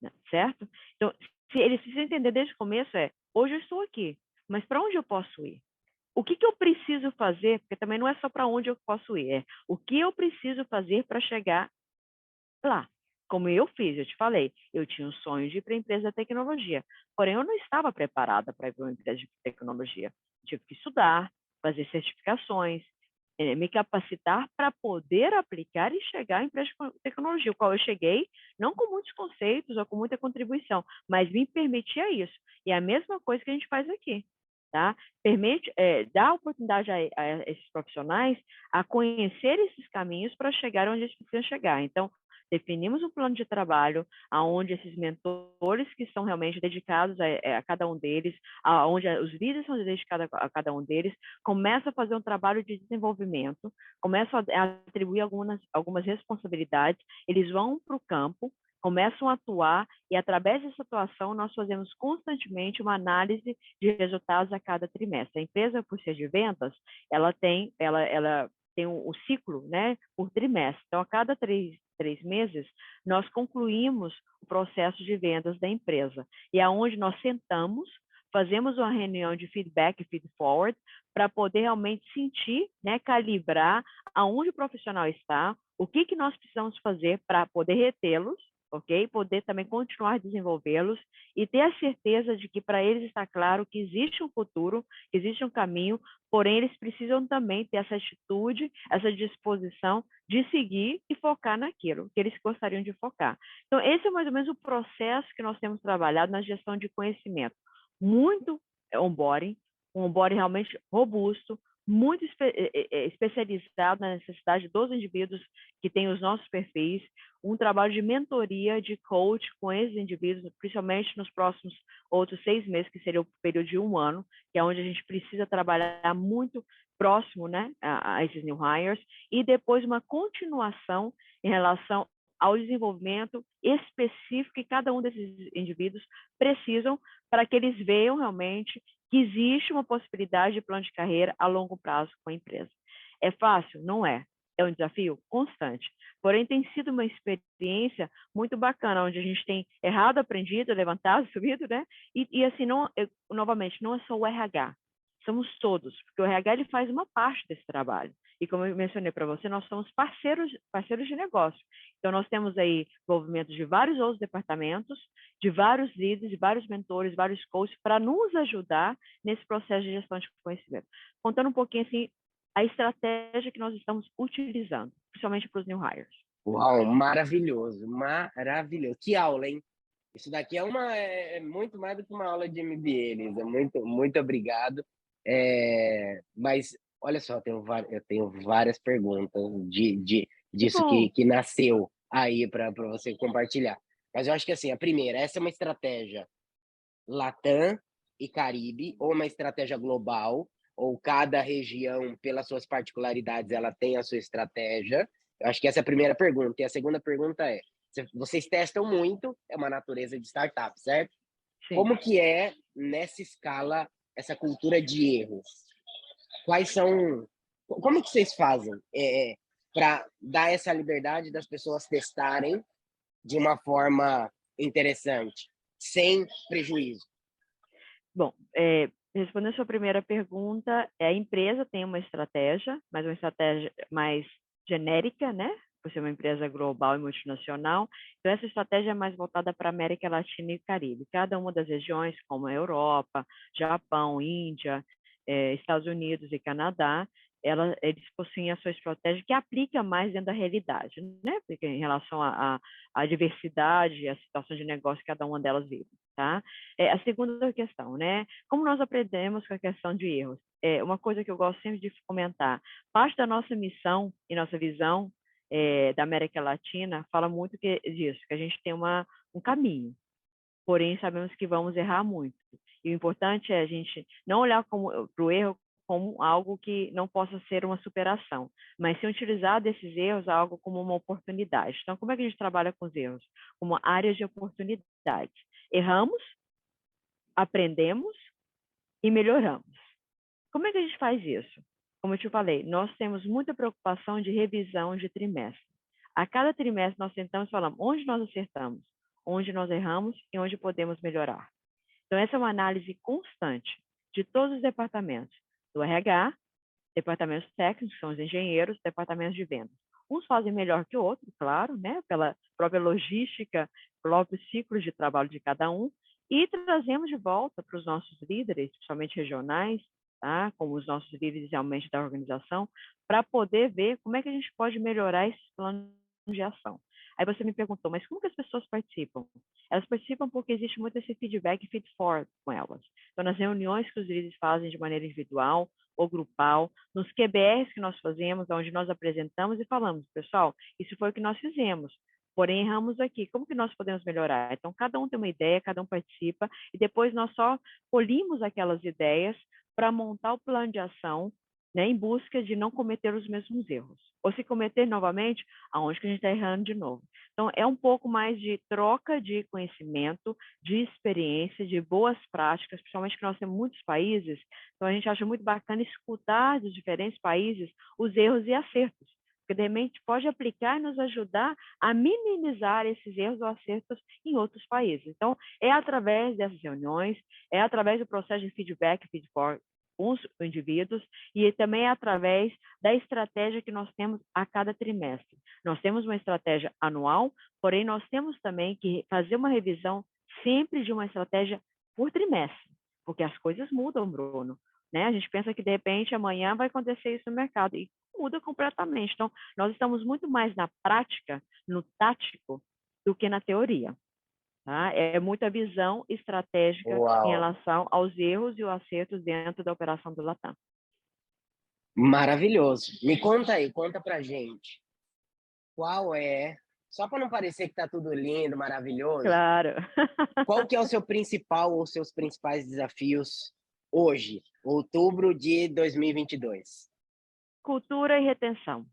né? Certo? Então, se eles precisam entender desde o começo hoje eu estou aqui, mas para onde eu posso ir? O que eu preciso fazer? Porque também não é só para onde eu posso ir, o que eu preciso fazer para chegar lá. Como eu fiz, eu te falei, eu tinha um sonho de ir para a empresa de tecnologia, porém eu não estava preparada para ir para uma empresa de tecnologia. Tive que estudar, fazer certificações, me capacitar para poder aplicar e chegar à empresa de tecnologia, o qual eu cheguei não com muitos conceitos ou com muita contribuição, mas me permitia isso. E é a mesma coisa que a gente faz aqui, tá? Permite, dá oportunidade a esses profissionais a conhecer esses caminhos para chegar onde eles precisam chegar. Então, definimos um plano de trabalho aonde esses mentores que são realmente dedicados a cada um deles, aonde os líderes são dedicados a cada um deles, começam a fazer um trabalho de desenvolvimento, começam a atribuir algumas responsabilidades, eles vão para o campo, começam a atuar e, através dessa atuação, nós fazemos constantemente uma análise de resultados a cada trimestre. A empresa, por ser de vendas, ela tem um ciclo, né, por trimestre. Então, a cada três meses, nós concluímos o processo de vendas da empresa. E aonde nós sentamos, fazemos uma reunião de feedback e feed forward para poder realmente sentir, né, calibrar aonde o profissional está, o que nós precisamos fazer para poder retê-los, ok? Poder também continuar a desenvolvê-los e ter a certeza de que para eles está claro que existe um futuro, que existe um caminho, porém eles precisam também ter essa atitude, essa disposição de seguir e focar naquilo que eles gostariam de focar. Então, esse é mais ou menos o processo que nós temos trabalhado na gestão de conhecimento. Muito onboarding, um onboarding realmente robusto, muito especializado na necessidade dos indivíduos que têm os nossos perfis, um trabalho de mentoria, de coach com esses indivíduos, principalmente nos próximos outros 6 meses, que seria o período de 1 ano, que é onde a gente precisa trabalhar muito próximo, né, a esses new hires, e depois uma continuação em relação ao desenvolvimento específico que cada um desses indivíduos precisam para que eles vejam realmente que existe uma possibilidade de plano de carreira a longo prazo com a empresa. É fácil? Não é. É um desafio constante. Porém, tem sido uma experiência muito bacana, onde a gente tem errado, aprendido, levantado, subido, né? E assim, não, novamente, não é só o RH, somos todos, porque o RH ele faz uma parte desse trabalho. E como eu mencionei para você, nós somos parceiros de negócio. Então, nós temos aí envolvimento de vários outros departamentos, de vários líderes, de vários mentores, vários coaches, para nos ajudar nesse processo de gestão de conhecimento. Contando um pouquinho, assim, a estratégia que nós estamos utilizando, principalmente para os new hires. Uau, maravilhoso, maravilhoso. Que aula, hein? Isso daqui é muito mais do que uma aula de MBA, Elisa. Muito obrigado. Mas, olha só, eu tenho várias perguntas Que disso bom! que nasceu aí para você compartilhar. Mas eu acho que, assim, a primeira, essa é uma estratégia Latam e Caribe, ou uma estratégia global, ou cada região, pelas suas particularidades, ela tem a sua estratégia? Eu acho que essa é a primeira pergunta. E a segunda pergunta é: vocês testam muito, é uma natureza de startup, certo? Sim. Como que é, nessa escala, essa cultura de erros? Quais são... Como que vocês fazem para dar essa liberdade das pessoas testarem de uma forma interessante, sem prejuízo? Bom, respondendo a sua primeira pergunta, a empresa tem uma estratégia, mas uma estratégia mais genérica, né? Por ser uma empresa global e multinacional. Então, essa estratégia é mais voltada para a América Latina e Caribe. Cada uma das regiões, como a Europa, Japão, Índia, Estados Unidos e Canadá, eles possuem a sua estratégia que aplica mais dentro da realidade, né? Porque em relação à diversidade e à situação de negócio que cada uma delas vive, tá? A segunda questão, né? Como nós aprendemos com a questão de erros? Uma coisa que eu gosto sempre de comentar, parte da nossa missão e nossa visão da América Latina fala muito disso, que a gente tem um caminho, porém sabemos que vamos errar muito. E o importante é a gente não olhar para o erro como algo que não possa ser uma superação, mas sim utilizar desses erros algo como uma oportunidade. Então, como é que a gente trabalha com os erros? Como áreas de oportunidade. Erramos, aprendemos e melhoramos. Como é que a gente faz isso? Como eu te falei, nós temos muita preocupação de revisão de trimestre. A cada trimestre nós tentamos falar onde nós acertamos, onde nós erramos e onde podemos melhorar. Então, essa é uma análise constante de todos os departamentos, do RH, departamentos técnicos, que são os engenheiros, departamentos de vendas. Uns fazem melhor que o outro, claro, né? Pela própria logística, próprios ciclos de trabalho de cada um, e trazemos de volta para os nossos líderes, principalmente regionais, tá? Como os nossos líderes realmente da organização, para poder ver como é que a gente pode melhorar esses planos de ação. Aí você me perguntou, mas como que as pessoas participam? Elas participam porque existe muito esse feedback feed forward com elas. Então, nas reuniões que os líderes fazem de maneira individual ou grupal, nos QBRs que nós fazemos, onde nós apresentamos e falamos, pessoal, isso foi o que nós fizemos, porém erramos aqui, como que nós podemos melhorar? Então, cada um tem uma ideia, cada um participa, e depois nós só polimos aquelas ideias para montar o plano de ação, né, em busca de não cometer os mesmos erros. Ou se cometer novamente, aonde que a gente está errando de novo. Então, é um pouco mais de troca de conhecimento, de experiência, de boas práticas, principalmente que nós temos muitos países, então a gente acha muito bacana escutar dos diferentes países os erros e acertos, porque de repente pode aplicar e nos ajudar a minimizar esses erros ou acertos em outros países. Então, é através dessas reuniões, é através do processo de feedback, feedback os indivíduos e também através da estratégia que nós temos a cada trimestre. Nós temos uma estratégia anual, porém nós temos também que fazer uma revisão sempre de uma estratégia por trimestre, porque as coisas mudam, Bruno. Né? A gente pensa que, de repente, amanhã vai acontecer isso no mercado e muda completamente. Então, nós estamos muito mais na prática, no tático, do que na teoria. Tá? É muita visão estratégica em Uau, relação aos erros e os acertos dentro da operação do Latam. maravilhoso. Me conta aí, conta pra gente. Qual é, só para não parecer que tá tudo lindo, maravilhoso, Claro. qual que é o seu principal ou seus principais desafios hoje, outubro de 2022? Cultura e retenção.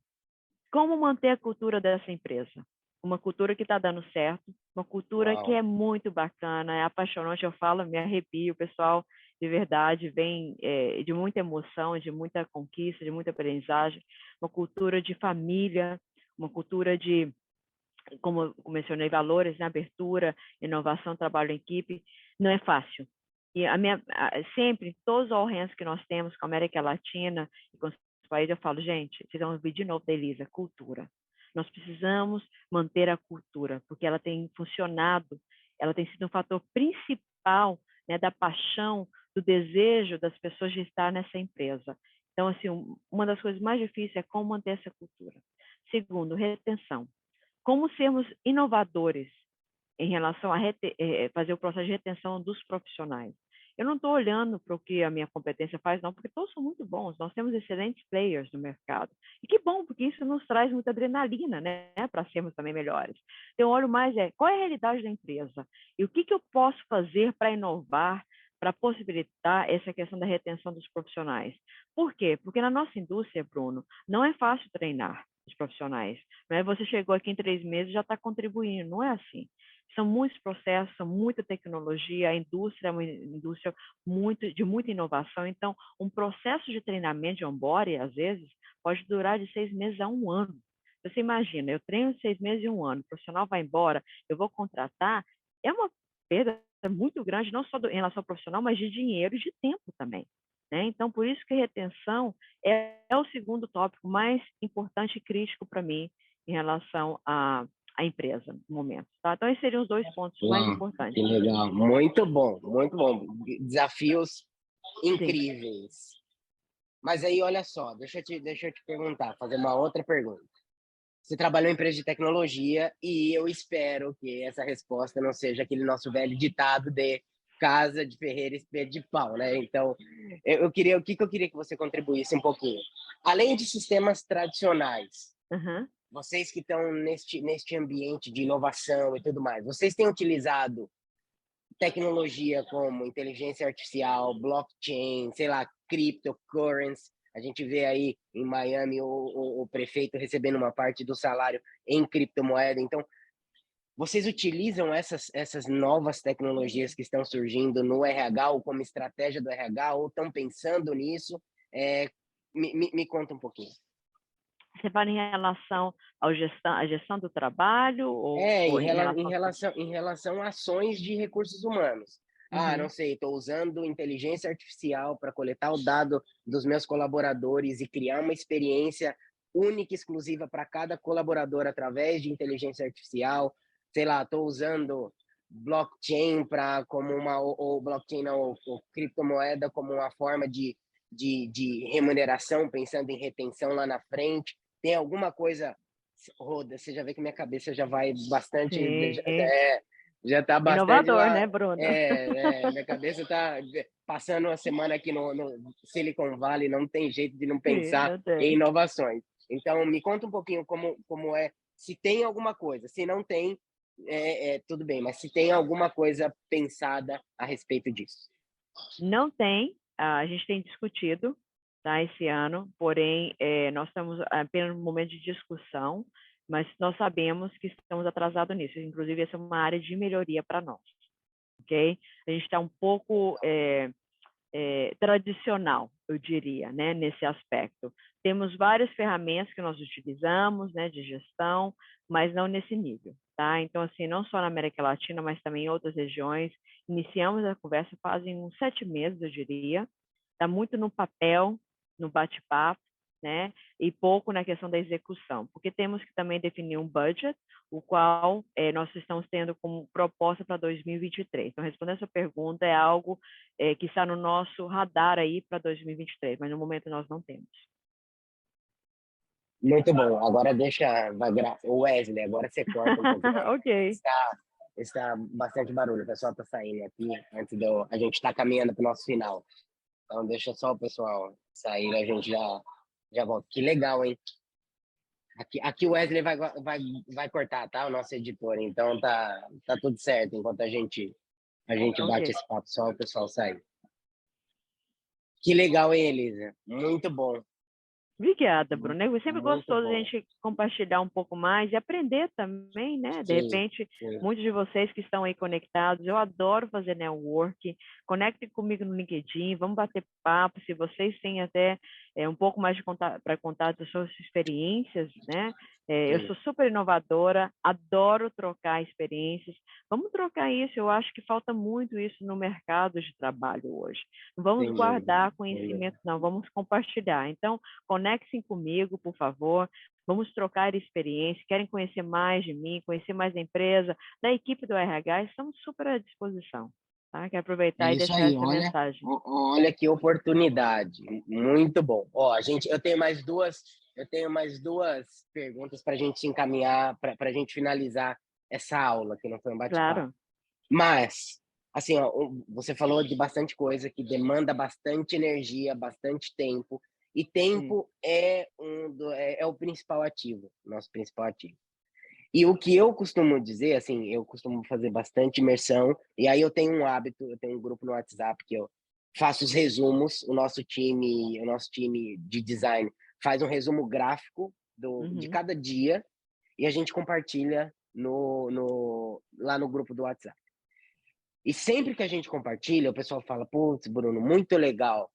Como manter a cultura dessa empresa? Uma cultura que está dando certo, uma cultura que Uau, é muito bacana, é apaixonante. Eu falo, me arrepio, o pessoal de verdade vem de muita emoção, de muita conquista, de muita aprendizagem. Uma cultura de família, uma cultura de, como eu mencionei, valores, né? Abertura, inovação, trabalho em equipe. Não é fácil. E sempre, todos os all-hands que nós temos com a América Latina e com os países, eu falo, gente, vocês vão ouvir de novo da Elisa, cultura. Nós precisamos manter a cultura, porque ela tem funcionado, ela tem sido um fator principal, né, da paixão, do desejo das pessoas de estar nessa empresa. Então, assim, uma das coisas mais difíceis é como manter essa cultura. Segundo, retenção. Como sermos inovadores em relação a fazer o processo de retenção dos profissionais. Eu não estou olhando para o que a minha competência faz, não, porque todos são muito bons. Nós temos excelentes players no mercado. E que bom, porque isso nos traz muita adrenalina, né, para sermos também melhores. Então, eu olho mais qual é a realidade da empresa e o que eu posso fazer para inovar, para possibilitar essa questão da retenção dos profissionais. Por quê? Porque na nossa indústria, Bruno, não é fácil treinar os profissionais. Não é você chegou aqui em 3 meses e já está contribuindo. Não é assim. São muitos processos, são muita tecnologia, a indústria é uma indústria de muita inovação, então um processo de treinamento de onboarding, às vezes, pode durar de 6 meses a 1 ano. Você imagina, eu treino de 6 meses e 1 ano, o profissional vai embora, eu vou contratar, é uma perda muito grande, não só em relação ao profissional, mas de dinheiro e de tempo também. Né? Então, por isso que retenção é o segundo tópico mais importante e crítico para mim em relação a empresa no momento. Tá? Então, esses seriam os 2 pontos mais uau, que importantes. legal. Muito bom, muito bom. Desafios Sim. incríveis. Mas aí, olha só, deixa eu te perguntar, fazer uma outra pergunta. Você trabalhou em empresa de tecnologia e eu espero que essa resposta não seja aquele nosso velho ditado de casa de ferreiro espeto de pau, né? Então, eu queria, o que eu queria que você contribuísse um pouquinho. Além de sistemas tradicionais, Uhum. vocês que estão neste ambiente de inovação e tudo mais, vocês têm utilizado tecnologia como inteligência artificial, blockchain, sei lá, cryptocurrency. A gente vê aí em Miami o prefeito recebendo uma parte do salário em criptomoeda. Então, vocês utilizam essas novas tecnologias que estão surgindo no RH ou como estratégia do RH ou estão pensando nisso? É, me conta um pouquinho. Você fala em relação à gestão do trabalho É, ou em relação... em relação a ações de recursos humanos. Ah, não Uhum. sei, estou usando inteligência artificial para coletar o dado dos meus colaboradores e criar uma experiência única e exclusiva para cada colaborador através de inteligência artificial. Sei lá, estou usando blockchain para como uma ou blockchain não, ou criptomoeda como uma forma de remuneração, pensando em retenção lá na frente. Tem alguma coisa Roda, você já vê que minha cabeça já vai bastante, Sim. já tá bastante Inovador, lá. né, Bruno? Minha cabeça tá passando uma semana aqui no Silicon Valley, não tem jeito de não Sim, pensar não em tem. inovações. Então, me conta um pouquinho como é, se tem alguma coisa, se não tem, tudo bem, mas se tem alguma coisa pensada a respeito disso. Não tem, a gente tem discutido, tá, esse ano, porém, nós estamos apenas no momento de discussão, mas nós sabemos que estamos atrasados nisso. Inclusive, essa é uma área de melhoria para nós, ok? A gente está um pouco tradicional, eu diria, né, nesse aspecto. Temos várias ferramentas que nós utilizamos, né, de gestão, mas não nesse nível, tá? Então, assim, não só na América Latina, mas também em outras regiões. Iniciamos a conversa fazem uns 7 meses, eu diria, está muito no papel, no bate-papo, né? E pouco na questão da execução, porque temos que também definir um budget, o qual nós estamos tendo como proposta para 2023. Então, respondendo essa pergunta, é algo que está no nosso radar aí para 2023, mas no momento nós não temos. Muito bom. Agora deixa, o Wesley, agora você corta um pouquinho. Ok. Está bastante barulho, o pessoal está saindo aqui, a gente está caminhando para o nosso final. Então deixa só o pessoal sair, a gente já volta. Que legal, hein? Aqui o Wesley vai cortar, tá? O nosso editor. Então tá tudo certo enquanto a gente bate Ok. esse papo, só o pessoal sair. Que legal, hein, Elisa? Muito bom. Obrigada, Bruno. É sempre Muito gostoso a bom. gente compartilhar um pouco mais e aprender também, né? De Sim, repente, sim. muitos de vocês que estão aí conectados, eu adoro fazer network. Conectem comigo no LinkedIn, vamos bater papo. Se vocês têm até um pouco mais de para contar das suas experiências, né? Eu Sim. sou super inovadora, adoro trocar experiências. Vamos trocar isso. Eu acho que falta muito isso no mercado de trabalho hoje. Não vamos Sem dúvida. guardar conhecimento, não, vamos compartilhar. Então, conectem comigo, por favor. Vamos trocar experiência. Querem conhecer mais de mim, conhecer mais da empresa, da equipe do RH? Estamos super à disposição. Tá? Quero É aproveitar e isso deixar aí, essa mensagem. olha que oportunidade, muito bom. Ó, eu tenho mais duas perguntas para a gente encaminhar, para a gente finalizar essa aula, que não foi um bate-papo. Claro. Mas, assim, ó, você falou de bastante coisa que demanda bastante energia, bastante tempo, e Sim. tempo é o principal ativo, nosso principal ativo. E o que eu costumo dizer, assim, eu costumo fazer bastante imersão, e aí eu tenho um hábito, eu tenho um grupo no WhatsApp que eu faço os resumos, o nosso time de design faz um resumo gráfico de Uhum. cada dia e a gente compartilha lá no grupo do WhatsApp. E sempre que a gente compartilha, o pessoal fala, putz, Bruno, muito legal,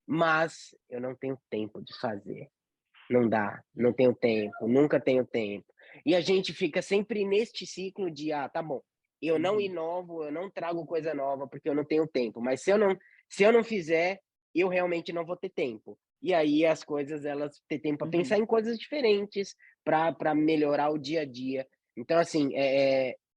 mas eu não tenho tempo de fazer. Não dá, não tenho tempo, nunca tenho tempo. E a gente fica sempre neste ciclo de, tá bom, eu não Uhum. inovo, eu não trago coisa nova porque eu não tenho tempo, mas se eu não fizer, eu realmente não vou ter tempo. E aí as coisas, elas têm tempo para Uhum. pensar em coisas diferentes, para melhorar o dia a dia. Então, assim,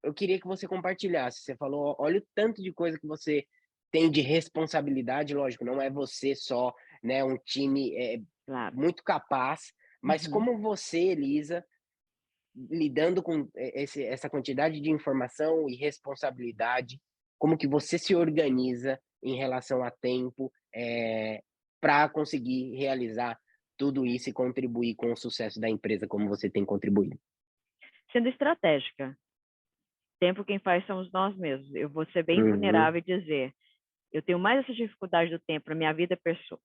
eu queria que você compartilhasse. Você falou, olha o tanto de coisa que você tem de responsabilidade, lógico, não é você só, né, um time Claro. muito capaz, mas Uhum. como você, Elisa, lidando com essa quantidade de informação e responsabilidade, como que você se organiza em relação a tempo para conseguir realizar tudo isso e contribuir com o sucesso da empresa como você tem contribuído? Sendo estratégica. Tempo quem faz somos nós mesmos. Eu vou ser bem Uhum, vulnerável e dizer, eu tenho mais essa dificuldade do tempo na minha vida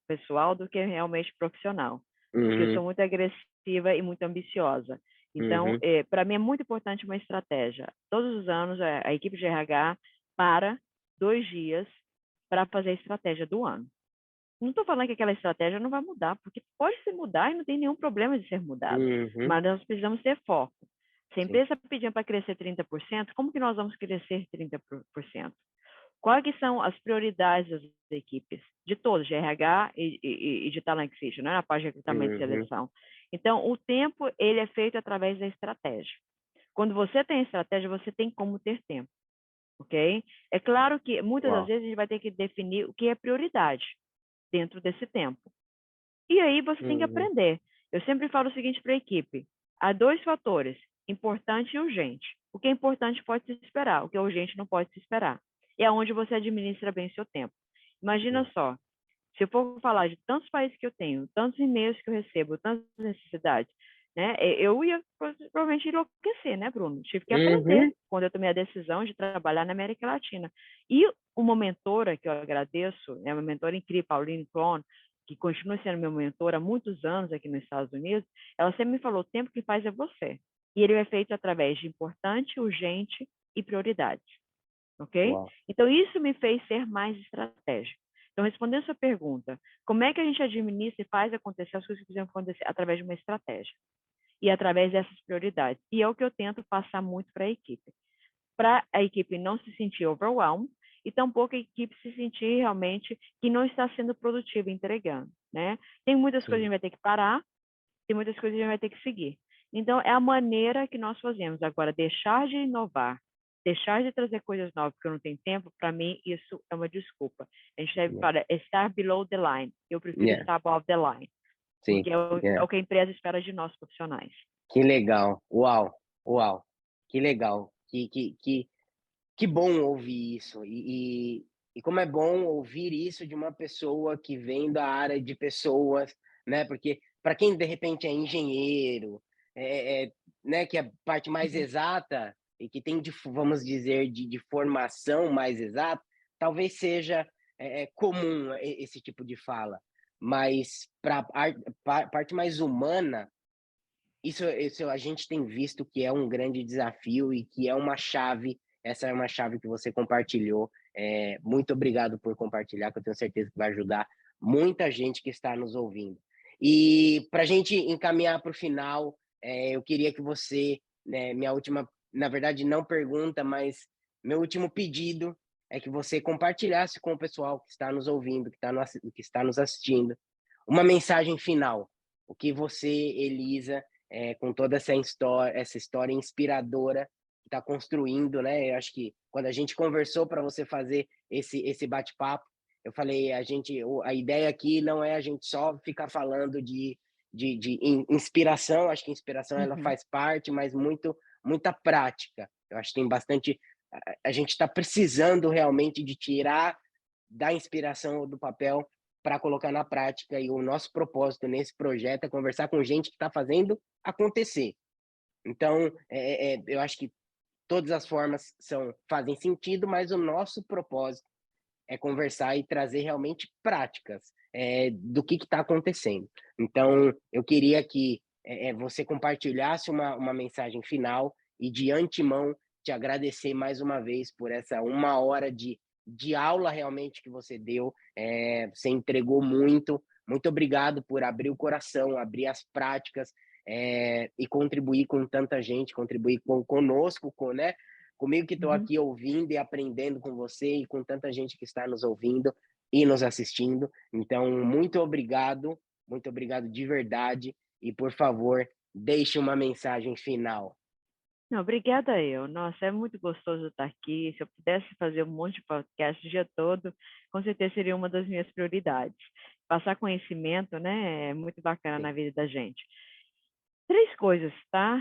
pessoal do que realmente profissional, porque eu uhum, sou muito agressiva e muito ambiciosa. Então, uhum. para mim é muito importante uma estratégia. Todos os anos, a equipe de RH para 2 dias para fazer a estratégia do ano. Não estou falando que aquela estratégia não vai mudar, porque pode se mudar e não tem nenhum problema de ser mudado, Uhum, mas nós precisamos ter foco. Se a sim. empresa pedir para crescer 30%, como que nós vamos crescer 30%? Quais são as prioridades das equipes? De todos, de RH e de Talent Acquisition, né? Na parte de recrutamento e Uhum, seleção. Então, o tempo, ele é feito através da estratégia. Quando você tem estratégia, você tem como ter tempo, ok? É claro que, muitas das uau. vezes, a gente vai ter que definir o que é prioridade dentro desse tempo. E aí, você tem que Uhum, aprender. Eu sempre falo o seguinte para a equipe. Há 2 fatores, importante e urgente. O que é importante pode se esperar, o que é urgente não pode se esperar. E é onde você administra bem seu tempo. Imagina sim. só, se eu for falar de tantos países que eu tenho, tantos e-mails que eu recebo, tantas necessidades, né? Eu ia provavelmente enlouquecer, né, Bruno? Tive que aprender Uhum, quando eu tomei a decisão de trabalhar na América Latina. E uma mentora que eu agradeço, é uma mentora incrível, Pauline Krohn, que continua sendo meu mentor há muitos anos aqui nos Estados Unidos, ela sempre me falou: o tempo que faz é você. E ele é feito através de importante, urgente e prioridade. Ok? uau. Então, isso me fez ser mais estratégico. Então, respondendo a sua pergunta, como é que a gente administra e faz acontecer as coisas que precisam acontecer? Através de uma estratégia e através dessas prioridades. E é o que eu tento passar muito para a equipe não se sentir overwhelmed e tampouco a equipe se sentir realmente que não está sendo produtiva entregando, né? Tem muitas coisas que a sim. gente vai ter que parar, tem muitas coisas que a gente vai ter que seguir. Então, é a maneira que nós fazemos. Agora, deixar de inovar, deixar de trazer coisas novas porque eu não tenho tempo, para mim, isso é uma desculpa. A gente deve Yeah, falar, estar below the line. Eu prefiro yeah, estar above the line, sim, porque é yeah. o que a empresa espera de nós profissionais. Que legal. Uau, uau. Que legal. Que bom ouvir isso. E como é bom ouvir isso de uma pessoa que vem da área de pessoas, né? Porque para quem de repente é engenheiro, né, que é a parte mais Uhum. exata e que tem, vamos dizer, de formação mais exata, talvez seja comum esse tipo de fala. Mas para a parte mais humana, isso a gente tem visto que é um grande desafio e que é uma chave. Essa é uma chave que você compartilhou. Muito obrigado por compartilhar, que eu tenho certeza que vai ajudar muita gente que está nos ouvindo. E para a gente encaminhar para o final, eu queria que você, né, minha última, na verdade, não pergunta, mas meu último pedido é que você compartilhasse com o pessoal que está nos ouvindo, que está nos assistindo, uma mensagem final. O que você, Elisa, com toda essa história inspiradora que está construindo, né? Eu acho que quando a gente conversou para você fazer esse bate-papo, eu falei, a ideia aqui não é a gente só ficar falando de inspiração, acho que inspiração ela Uhum. faz parte, mas muita prática. Eu acho que tem bastante. A gente está precisando realmente de tirar da inspiração do papel para colocar na prática. E o nosso propósito nesse projeto é conversar com gente que está fazendo acontecer. Então, eu acho que todas as formas fazem sentido, mas o nosso propósito é conversar e trazer realmente práticas do que está acontecendo. Então, eu queria que você compartilhasse uma mensagem final e, de antemão, te agradecer mais uma vez por essa 1 hora de aula realmente que você deu. Você entregou muito. Muito obrigado por abrir o coração, abrir as práticas e contribuir com tanta gente, contribuir conosco, né? Comigo que estou Uhum. aqui ouvindo e aprendendo com você e com tanta gente que está nos ouvindo e nos assistindo. Então, muito obrigado de verdade. E, por favor, deixe uma mensagem final. Não, obrigada eu. Nossa, é muito gostoso estar aqui. Se eu pudesse fazer um monte de podcast o dia todo, com certeza seria uma das minhas prioridades. Passar conhecimento, né, é muito bacana Sim. na vida da gente. 3 coisas, tá?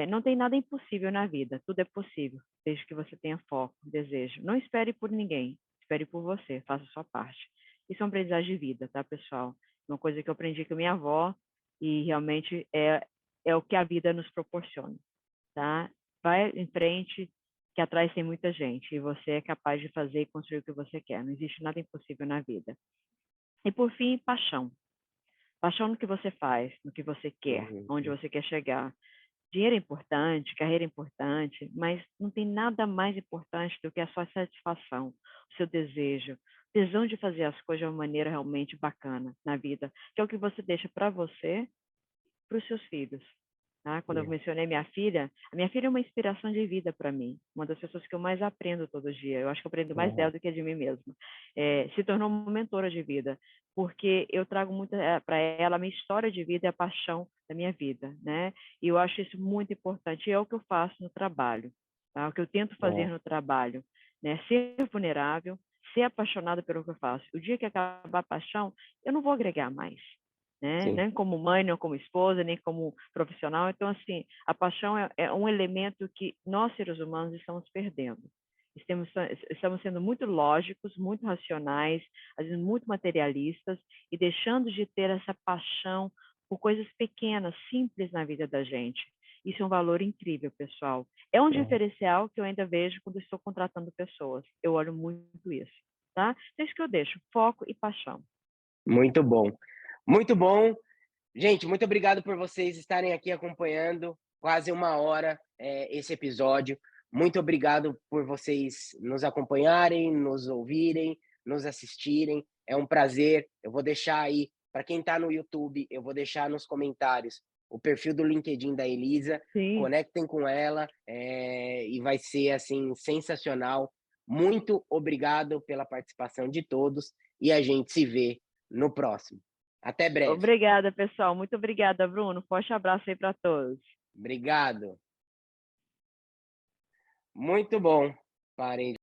Não tem nada impossível na vida, tudo é possível, desde que você tenha foco, desejo. Não espere por ninguém, espere por você, faça a sua parte. Isso é um aprendizagem de vida, tá, pessoal? Uma coisa que eu aprendi com minha avó e realmente é o que a vida nos proporciona, tá? Vai em frente, que atrás tem muita gente e você é capaz de fazer e construir o que você quer. Não existe nada impossível na vida. E por fim, paixão. Paixão no que você faz, no que você quer, onde Uhum. você quer chegar. Dinheiro é importante, carreira é importante, mas não tem nada mais importante do que a sua satisfação, o seu desejo, o tesão de fazer as coisas de uma maneira realmente bacana na vida, que é o que você deixa para você, para os seus filhos. Tá? Quando eu Yeah. mencionei a minha filha é uma inspiração de vida para mim, uma das pessoas que eu mais aprendo todo dia. Eu acho que eu aprendo mais dela Uhum. do que de mim mesma. Se tornou uma mentora de vida, porque eu trago muito para ela a minha história de vida e a paixão da minha vida, né? E eu acho isso muito importante. E é o que eu faço no trabalho, tá? O que eu tento fazer Yeah. no trabalho, né? Ser vulnerável, ser apaixonada pelo que eu faço. O dia que acabar a paixão, eu não vou agregar mais, né? Sim. Nem como mãe, nem como esposa, nem como profissional. Então, assim, a paixão é um elemento que nós, seres humanos, estamos perdendo. Estamos sendo muito lógicos, muito racionais, às vezes muito materialistas, e deixando de ter essa paixão por coisas pequenas, simples na vida da gente. Isso é um valor incrível, pessoal. É um Uhum. diferencial que eu ainda vejo quando estou contratando pessoas. Eu olho muito isso, tá? Então, é isso que eu deixo, foco e paixão. Muito bom. Muito bom. Gente, muito obrigado por vocês estarem aqui acompanhando quase 1 hora esse episódio. Muito obrigado por vocês nos acompanharem, nos ouvirem, nos assistirem. É um prazer. Eu vou deixar aí, para quem está no YouTube, eu vou deixar nos comentários o perfil do LinkedIn da Elisa. Sim. Conectem com ela e vai ser assim sensacional. Muito obrigado pela participação de todos e a gente se vê no próximo. Até breve. Obrigada, pessoal. Muito obrigada, Bruno. Forte abraço aí para todos. Obrigado. Muito bom. Parem